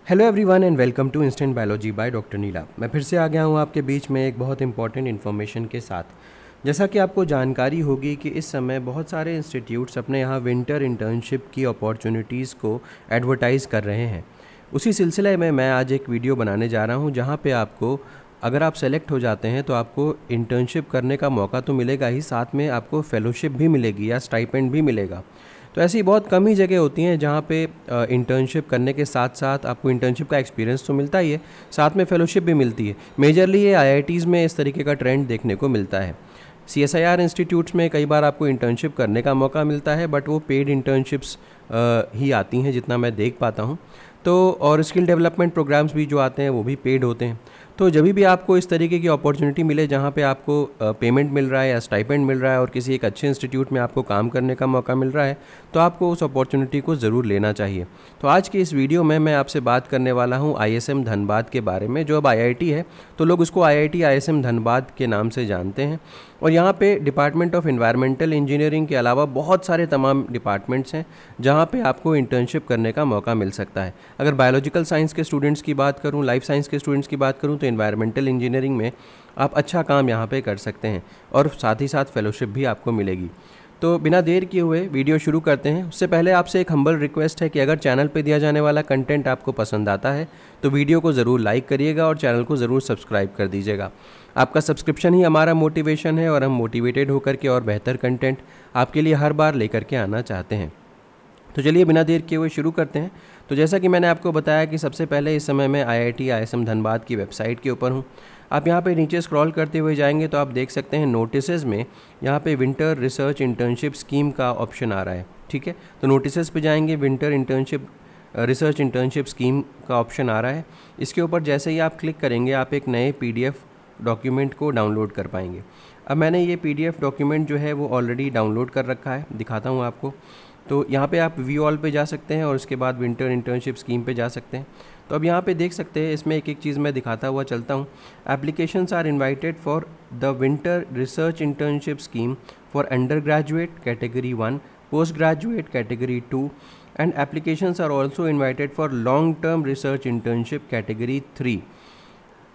Hello everyone and welcome to instant biology by doctor Neela. मैं फिर से आ गया हूँ आपके बीच में एक बहुत इंपॉर्टेंट इन्फॉर्मेशन के साथ। जैसा कि आपको जानकारी होगी कि इस समय बहुत सारे इंस्टीट्यूट्स अपने यहाँ विंटर इंटर्नशिप की अपॉर्चुनिटीज़ को एडवर्टाइज़ कर रहे हैं। उसी सिलसिले में मैं आज एक वीडियो बनाने जा रहा हूँ जहाँ पे आपको, अगर आप सेलेक्ट हो जाते हैं तो आपको इंटर्नशिप करने का मौका तो मिलेगा ही, साथ में आपको फेलोशिप भी मिलेगी या स्टाइपेंड भी मिलेगा। तो ऐसी बहुत कम ही जगह होती हैं जहाँ पे इंटर्नशिप करने के साथ साथ आपको इंटर्नशिप का एक्सपीरियंस तो मिलता ही है, साथ में फेलोशिप भी मिलती है। मेजरली ये आईआईटीज़ में इस तरीके का ट्रेंड देखने को मिलता है। सीएसआईआर इंस्टीट्यूट्स में कई बार आपको इंटर्नशिप करने का मौका मिलता है, बट वो पेड इंटर्नशिप्स ही आती हैं जितना मैं देख पाता हूँ। तो और स्किल डेवलपमेंट प्रोग्राम्स भी जो आते हैं वो भी पेड होते हैं। तो जब भी आपको इस तरीके की अपॉर्चुनिटी मिले जहाँ पे आपको पेमेंट मिल रहा है या स्टाइपेंड मिल रहा है और किसी एक अच्छे इंस्टीट्यूट में आपको काम करने का मौका मिल रहा है, तो आपको उस अपॉर्चुनिटी को ज़रूर लेना चाहिए। तो आज की इस वीडियो में मैं आपसे बात करने वाला हूँ आईएसएम धनबाद के बारे में, जो अब आईआईटी है, तो लोग उसको आईआईटी आईएसएम धनबाद के नाम से जानते हैं। और यहाँ पे डिपार्टमेंट ऑफ एनवायरमेंटल इंजीनियरिंग के अलावा बहुत सारे तमाम डिपार्टमेंट्स हैं जहाँ पे आपको इंटर्नशिप करने का मौका मिल सकता है। अगर बायोलॉजिकल साइंस के स्टूडेंट्स की बात करूँ, लाइफ साइंस के स्टूडेंट्स की बात करूँ, तो एनवायरमेंटल इंजीनियरिंग में आप अच्छा काम यहाँ पे कर सकते हैं और साथ ही साथ फेलोशिप भी आपको मिलेगी। तो बिना देर किए हुए वीडियो शुरू करते हैं। उससे पहले आपसे एक हम्बल रिक्वेस्ट है कि अगर चैनल पे दिया जाने वाला कंटेंट आपको पसंद आता है तो वीडियो को ज़रूर लाइक करिएगा और चैनल को ज़रूर सब्सक्राइब कर दीजिएगा। आपका सब्सक्रिप्शन ही हमारा मोटिवेशन है और हम मोटिवेटेड होकर के और बेहतर कंटेंट आपके लिए हर बार लेकर के आना चाहते हैं। तो चलिए बिना देर किए हुए शुरू करते हैं। तो जैसा कि मैंने आपको बताया कि सबसे पहले इस समय मैं आईआईटी आईएसएम धनबाद की वेबसाइट के ऊपर हूँ। आप यहाँ पे नीचे स्क्रॉल करते हुए जाएंगे तो आप देख सकते हैं नोटिसेस में यहाँ पे विंटर रिसर्च इंटर्नशिप स्कीम का ऑप्शन आ रहा है। ठीक है, तो नोटिसेस पे जाएंगे, winter internship research internship scheme का ऑप्शन आ रहा है। इसके ऊपर जैसे ही आप क्लिक करेंगे आप एक नए PDF डॉक्यूमेंट को डाउनलोड कर पाएंगे। अब मैंने ये PDF डॉक्यूमेंट जो है वो ऑलरेडी डाउनलोड कर रखा है, दिखाता हूँ आपको। तो यहाँ पे आप व्यू ऑल पे जा सकते हैं और उसके बाद विंटर इंटर्नशिप स्कीम पे जा सकते हैं। तो अब यहाँ पे देख सकते हैं, इसमें एक एक चीज़ मैं दिखाता हुआ चलता हूँ। Applications are invited for the winter research internship scheme for under graduate category 1, post graduate category 2 and applications are also invited for long term research internship category 3।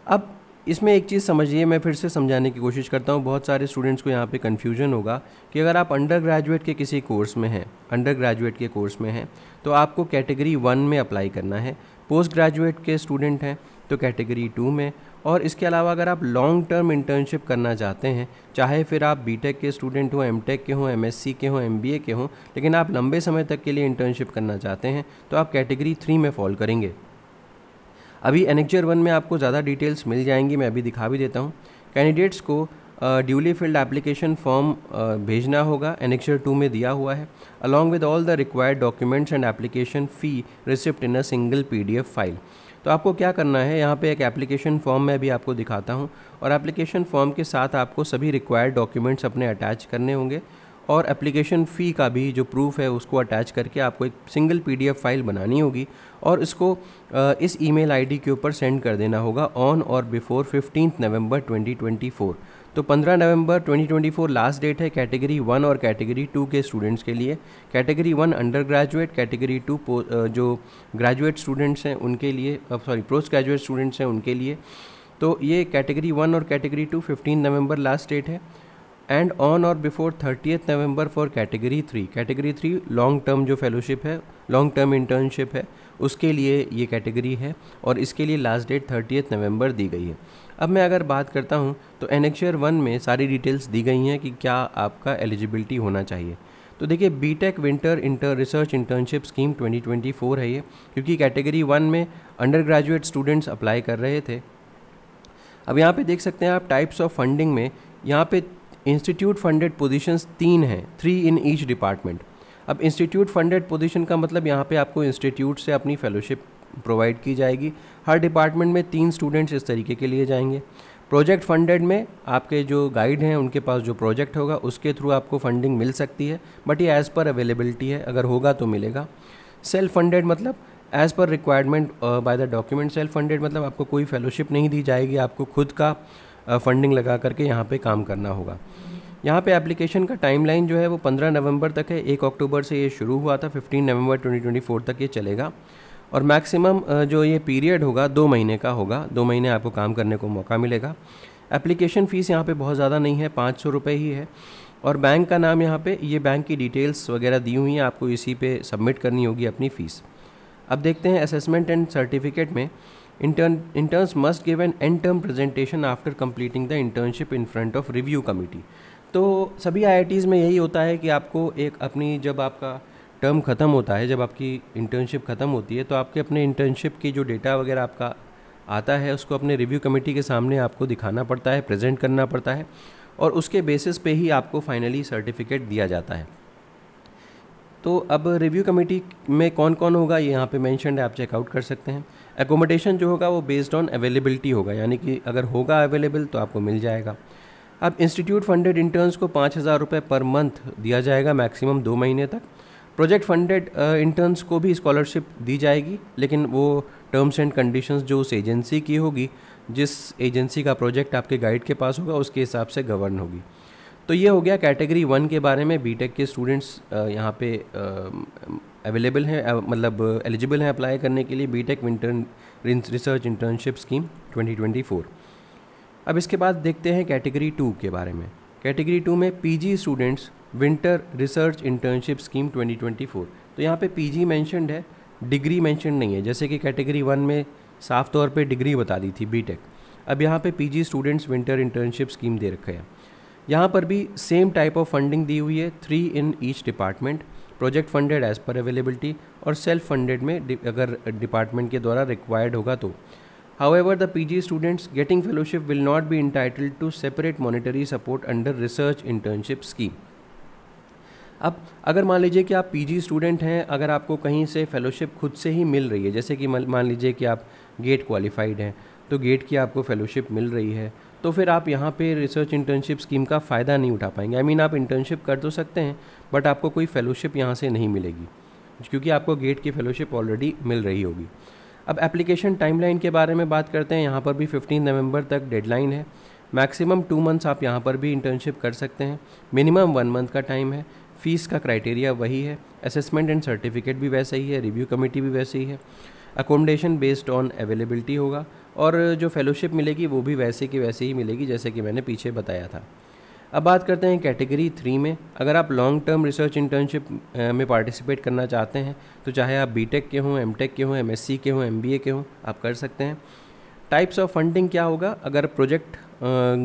अब इसमें एक चीज़ समझिए, मैं फिर से समझाने की कोशिश करता हूँ। बहुत सारे स्टूडेंट्स को यहाँ पे कन्फ्यूजन होगा कि अगर आप अंडर ग्रेजुएट के किसी कोर्स में हैं, अंडर ग्रेजुएट के कोर्स में हैं, तो आपको कैटेगरी 1 में अप्लाई करना है। पोस्ट ग्रेजुएट के स्टूडेंट हैं तो कैटेगरी 2 में। और इसके अलावा अगर आप लॉन्ग टर्म इंटर्नशिप करना चाहते हैं, चाहे फिर आप बीटेक के स्टूडेंट हों, एमटेक के हों, एमएससी के हों, एमबीए के हों, लेकिन आप लंबे समय तक के लिए इंटर्नशिप करना चाहते हैं, तो आप कैटेगरी 3 में फॉल करेंगे। अभी एनेक्चर 1 में आपको ज़्यादा डिटेल्स मिल जाएंगी, मैं अभी दिखा भी देता हूँ। कैंडिडेट्स को ड्यूली फिल्ड एप्लीकेशन फॉर्म भेजना होगा, एनेक्चर 2 में दिया हुआ है, along with all the required documents and application fee receipt in a single PDF file. तो आपको क्या करना है, यहाँ पे एक एप्लीकेशन फॉर्म मैं भी आपको दिखाता हूँ और एप्लीकेशन फॉर्म के साथ आपको सभी रिक्वायर्ड डॉक्यूमेंट्स अपने अटैच करने होंगे और एप्लीकेशन फ़ी का भी जो प्रूफ है उसको अटैच करके आपको एक सिंगल PDF फाइल बनानी होगी और इसको इस ईमेल आईडी के ऊपर सेंड कर देना होगा ऑन और बिफोर 15 नवंबर 2024। तो 15 नवंबर 2024 लास्ट डेट है कैटेगरी 1 और कैटेगरी 2 के स्टूडेंट्स के लिए। कैटेगरी 1 अंडर ग्रेजुएट, कैटेगरी 2 जो ग्रेजुएट स्टूडेंट्स हैं उनके लिए, पोस्ट ग्रेजुएट स्टूडेंट्स हैं उनके लिए। तो ये कैटेगरी 1 और कैटेगरी 2 15 नवंबर लास्ट डेट है एंड ऑन और before 30 November for category 3। Category 3 long term जो फेलोशिप है, लॉन्ग टर्म इंटर्नशिप है, उसके लिए ये कैटेगरी है और इसके लिए लास्ट डेट 30 नवंबर दी गई है। अब मैं अगर बात करता हूँ तो एनेक्चर 1 में सारी डिटेल्स दी गई हैं कि क्या आपका एलिजिबिलिटी होना चाहिए। तो देखिए, BTech winter research internship scheme 2024 है ये, क्योंकि कैटेगरी 1 में अंडर ग्रेजुएट स्टूडेंट्स अप्लाई कर रहे थे। अब यहाँ पे देख सकते हैं आप टाइप्स ऑफ फंडिंग में, यहाँ पे इंस्टीट्यूट फंडेड पोजीशंस 3 हैं, 3 इन ईच डिपार्टमेंट। अब इंस्टीट्यूट फंडेड पोजीशन का मतलब यहाँ पे आपको इंस्टीट्यूट से अपनी फेलोशिप प्रोवाइड की जाएगी। हर डिपार्टमेंट में 3 स्टूडेंट्स इस तरीके के लिए जाएंगे। प्रोजेक्ट फंडेड में आपके जो गाइड हैं उनके पास जो प्रोजेक्ट होगा उसके थ्रू आपको फंडिंग मिल सकती है, बट ये एज़ पर अवेलेबिलिटी है, अगर होगा तो मिलेगा। सेल्फ फंडेड मतलब as per requirement by the document. Self funded मतलब आपको कोई फेलोशिप नहीं दी जाएगी, आपको खुद का फंडिंग लगा करके यहाँ पे काम करना होगा। यहाँ पे एप्लीकेशन का टाइमलाइन जो है वो 15 नवंबर तक है। 1 अक्टूबर से ये शुरू हुआ था, 15 नवंबर 2024 तक ये चलेगा। और मैक्सिमम जो ये पीरियड होगा 2 महीने का होगा, 2 महीने आपको काम करने को मौका मिलेगा। एप्लीकेशन फ़ीस यहाँ पे बहुत ज़्यादा नहीं है, 500 रुपये ही है। और बैंक का नाम यहाँ पे, ये बैंक की डिटेल्स वगैरह दी हुई हैं, आपको इसी पे सबमिट करनी होगी अपनी फ़ीस। अब देखते हैं असेसमेंट एंड सर्टिफिकेट में interns must give an and term presentation after completing the internship in front of review committee. तो सभी आईआईटीज़ में यही होता है कि आपको एक अपनी, जब आपका टर्म ख़त्म होता है, जब आपकी इंटर्नशिप ख़त्म होती है, तो आपके अपने इंटर्नशिप की जो डेटा वगैरह आपका आता है उसको अपने रिव्यू कमेटी के सामने आपको दिखाना पड़ता है, प्रेजेंट करना पड़ता है, और उसके बेसिस पे ही आपको फाइनली सर्टिफिकेट दिया जाता है। तो अब रिव्यू कमेटी में कौन कौन होगा ये यहाँ पे मेंशन है, आप चेकआउट कर सकते हैं। एकोमोडेशन जो होगा वो बेस्ड ऑन अवेलेबिलिटी होगा, यानी कि अगर होगा अवेलेबल तो आपको मिल जाएगा। अब इंस्टीट्यूट फंडेड इंटर्न्स को 5,000 रुपये पर मंथ दिया जाएगा, मैक्सिमम 2 महीने तक। प्रोजेक्ट फंडेड इंटर्न्स को भी स्कॉलरशिप दी जाएगी, लेकिन वो टर्म्स एंड कंडीशंस जो उस एजेंसी की होगी, जिस एजेंसी का प्रोजेक्ट आपके गाइड के पास होगा, उसके हिसाब से गवर्न होगी। तो ये हो गया कैटेगरी 1 के बारे में। बीटेक के स्टूडेंट्स यहाँ पे अवेलेबल हैं, मतलब एलिजिबल हैं अप्लाई करने के लिए BTech winter research internship scheme 2024। अब इसके बाद देखते हैं कैटेगरी 2 के बारे में। कैटेगरी 2 में PG students winter research internship scheme 2024। तो यहाँ पे पीजी मेंशन्ड है, डिग्री मेंशन नहीं है। जैसे कि कैटेगरी 1 में साफ तौर पे डिग्री बता दी थी बीटेक, अब यहाँ पे PG students winter internship scheme दे रखा है। यहाँ पर भी सेम टाइप ऑफ फंडिंग दी हुई है, 3 in each department, project funded as per availability और सेल्फ फंडेड में अगर डिपार्टमेंट के द्वारा रिक्वायर्ड होगा तो। However, the PG students getting fellowship will not be entitled to separate monetary support under research internship scheme. अब अगर मान लीजिए कि आप पीजी स्टूडेंट हैं, अगर आपको कहीं से फेलोशिप खुद से ही मिल रही है, जैसे कि मान लीजिए कि आप गेट क्वालिफाइड हैं, तो गेट की आपको फेलोशिप मिल रही है, तो फिर आप यहाँ पे रिसर्च इंटर्नशिप स्कीम का फ़ायदा नहीं उठा पाएंगे। आप इंटर्नशिप कर तो सकते हैं, बट आपको कोई फेलोशिप यहाँ से नहीं मिलेगी, क्योंकि आपको गेट की फेलोशिप ऑलरेडी मिल रही होगी। अब एप्लीकेशन टाइमलाइन के बारे में बात करते हैं। यहाँ पर भी 15 नवंबर तक डेडलाइन है। मैक्सिमम 2 मंथ्स आप यहाँ पर भी इंटर्नशिप कर सकते हैं, मिनिमम 1 मंथ का टाइम है। फ़ीस का क्राइटेरिया वही है, असेसमेंट एंड सर्टिफिकेट भी वैसे ही है, रिव्यू कमेटी भी वैसे ही है, अकोमोडेशन बेस्ड ऑन अवेलेबिलिटी होगा, और जो फेलोशिप मिलेगी वो भी वैसे की वैसे ही मिलेगी जैसे कि मैंने पीछे बताया था। अब बात करते हैं कैटेगरी 3 में। अगर आप लॉन्ग टर्म रिसर्च इंटर्नशिप में पार्टिसिपेट करना चाहते हैं, तो चाहे आप बीटेक के हों, एमटेक के हों, एमएससी के हों, एमबीए के हों, आप कर सकते हैं। टाइप्स ऑफ फंडिंग क्या होगा, अगर प्रोजेक्ट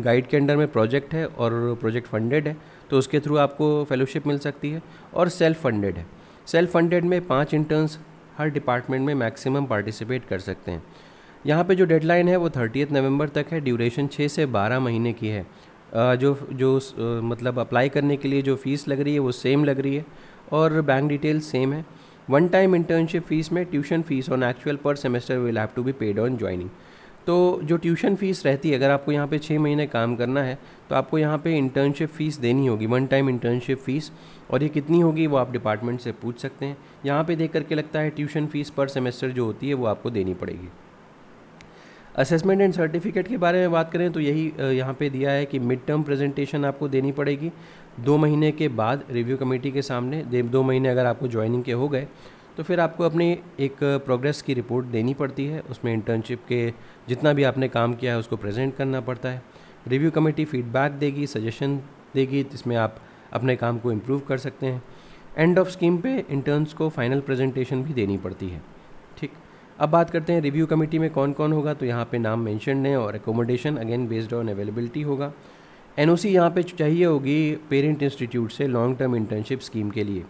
गाइड के अंडर में प्रोजेक्ट है और प्रोजेक्ट फंडेड है तो उसके थ्रू आपको फेलोशिप मिल सकती है, और सेल्फ फंडेड है। सेल्फ फंडेड में 5 इंटर्न्स हर डिपार्टमेंट में मैक्सिमम पार्टिसिपेट कर सकते हैं। यहाँ पे जो डेडलाइन है वो 30 नवंबर तक है, ड्यूरेशन 6 से 12 महीने की है। मतलब अप्लाई करने के लिए जो फ़ीस लग रही है वो सेम लग रही है, और बैंक डिटेल्स सेम है। 1 टाइम इंटर्नशिप फ़ीस में tuition fees on actual per semester will have to be paid on joining. तो जो ट्यूशन फ़ीस रहती है, अगर आपको यहाँ पे 6 महीने काम करना है तो आपको यहाँ पे इंटर्नशिप फ़ीस देनी होगी, 1 टाइम इंटर्नशिप फ़ीस, और ये कितनी होगी वो आप डिपार्टमेंट से पूछ सकते हैं। यहाँ पे देख करके लगता है ट्यूशन फ़ीस पर सेमेस्टर जो होती है वो आपको देनी पड़ेगी। असेसमेंट एंड सर्टिफिकेट के बारे में बात करें तो यही यहाँ पे दिया है कि मिड टर्म प्रेजेंटेशन आपको देनी पड़ेगी 2 महीने के बाद रिव्यू कमेटी के सामने। 2 महीने अगर आपको ज्वाइनिंग के हो गए तो फिर आपको अपनी एक प्रोग्रेस की रिपोर्ट देनी पड़ती है, उसमें इंटर्नशिप के जितना भी आपने काम किया है उसको प्रेजेंट करना पड़ता है। रिव्यू कमेटी फीडबैक देगी, सजेशन देगी, जिसमें आप अपने काम को इम्प्रूव कर सकते हैं। एंड ऑफ स्कीम पे इंटर्न्स को फाइनल प्रेजेंटेशन भी देनी पड़ती है। ठीक, अब बात करते हैं रिव्यू कमेटी में कौन कौन होगा। तो यहाँ पे नाम मेंशन है, और accommodation again based on availability होगा। एनओसी यहाँ पे चाहिए होगी पेरेंट इंस्टीट्यूट से लॉन्ग टर्म इंटर्नशिप स्कीम के लिए।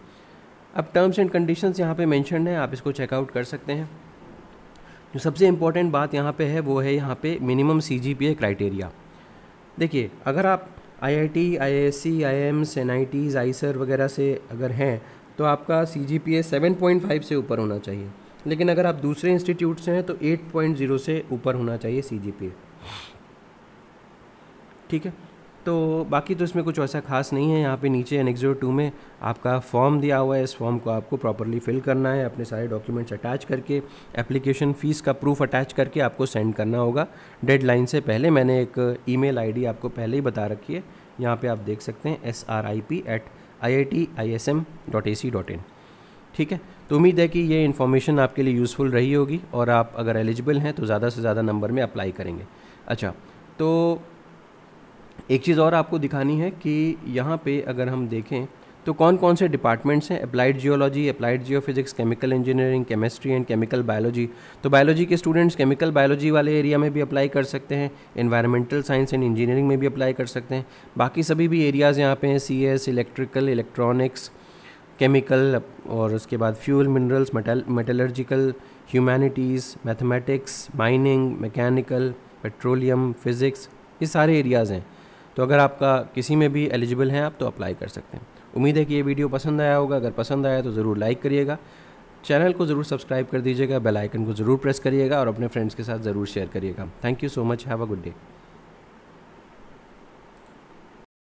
अब टर्म्स एंड कंडीशंस यहाँ पे मेंशन है, आप इसको चेकआउट कर सकते हैं। जो सबसे इम्पॉर्टेंट बात यहाँ पे है वो है यहाँ पे मिनिमम CGPA क्राइटेरिया। देखिए, अगर आप IIT, IISc, IIMs, NITs, Eicher वगैरह से अगर हैं तो आपका CGPA 7.5 से ऊपर होना चाहिए, लेकिन अगर आप दूसरे इंस्टीट्यूट से हैं तो 8.0 से ऊपर होना चाहिए CGPA। ठीक है, तो बाकी तो इसमें कुछ ऐसा खास नहीं है। यहाँ पे नीचे एनेक्स 2 में आपका फॉर्म दिया हुआ है, इस फॉर्म को आपको प्रॉपरली फिल करना है, अपने सारे डॉक्यूमेंट्स अटैच करके, एप्लीकेशन फ़ीस का प्रूफ अटैच करके आपको सेंड करना होगा डेडलाइन से पहले। मैंने एक ईमेल आईडी आपको पहले ही बता rखी है, यहाँ पे आप देख सकते हैं srip@iitism.ac.in। ठीक है, तो उम्मीद है कि ये इन्फॉर्मेशन आपके लिए यूज़फुल रही होगी और आप अगर एलिजिबल हैं तो ज़्यादा से ज़्यादा नंबर में अप्लाई करेंगे। अच्छा, तो एक चीज़ और आपको दिखानी है कि यहाँ पे अगर हम देखें तो कौन कौन से डिपार्टमेंट्स हैं, applied geology, applied geophysics, chemical engineering, chemistry and chemical biology. तो बायोलॉजी के स्टूडेंट्स केमिकल बायोलॉजी वाले एरिया में भी अप्लाई कर सकते हैं, एनवायरमेंटल साइंस एंड इंजीनियरिंग में भी अप्लाई कर सकते हैं। बाकी सभी भी एरियाज़ यहाँ पे हैं, CS, इलेक्ट्रिकल, इलेक्ट्रॉनिक्स, केमिकल और उसके बाद fuel, minerals, metallurgical, humanities, mathematics, mining, mechanical, petroleum, physics, ये सारे एरियाज़ हैं। तो अगर आपका किसी में भी एलिजिबल हैं आप तो अप्लाई कर सकते हैं। उम्मीद है कि ये वीडियो पसंद आया होगा। अगर पसंद आया तो ज़रूर लाइक करिएगा, चैनल को ज़रूर सब्सक्राइब कर दीजिएगा, बेल आइकन को ज़रूर प्रेस करिएगा और अपने फ्रेंड्स के साथ ज़रूर शेयर करिएगा। Thank you so much, have a good day.